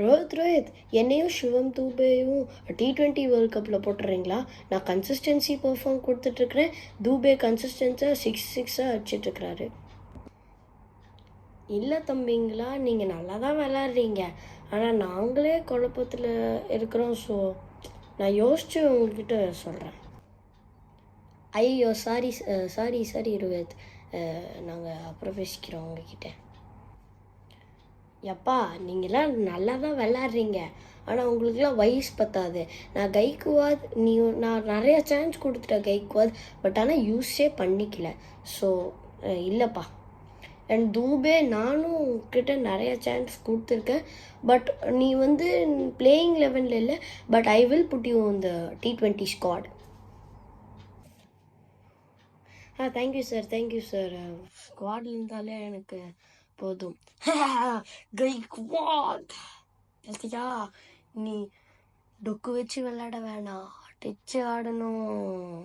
ரோஹித் என்னையும் சிவம் தூபேயும் T20 world கப்பில் போட்டுறீங்களா? நான் கன்சிஸ்டன்சி பெர்ஃபார்ம் கொடுத்துட்ருக்குறேன். தூபே கன்சிஸ்டன்ஸாக 6 அடிச்சிட்ருக்கிறாரு. இல்லை தம்பிங்களா, நீங்கள் நல்லா தான் விளாட்றீங்க, ஆனால் நாங்களே குழப்பத்தில் இருக்கிறோம். ஸோ நான் யோசித்து உங்கள்கிட்ட சொல்கிறேன். ஐயோ சாரி ரோஹித், நாங்கள் அப்புறம் பேசிக்கிறோம் உங்ககிட்ட. எப்பா நீங்களாம் நல்லா தான் விளாட்றீங்க, ஆனால் உங்களுக்குலாம் வயசு பத்தாது. நான் கைக்குவாத் நான் நிறையா சான்ஸ் கொடுத்துட்டேன் கைக்குவாத், பட் ஆனால் யூஸே பண்ணிக்கல. ஸோ இல்லைப்பா. அண்ட் தூபே நானும் கிட்ட நிறையா சான்ஸ் கொடுத்துருக்கேன், பட் நீ வந்து பிளேயிங் லெவனில் இல்லை. But I will put you இந்த T20 ஸ்குவாட். Thank you sir. ஸ்குவாடில் இருந்தாலே எனக்கு போதும். கைக்வாட் இல்லையா, நீ டொக்கு வச்சு விளையாட வேணாம், டிச்சு ஆடணும்.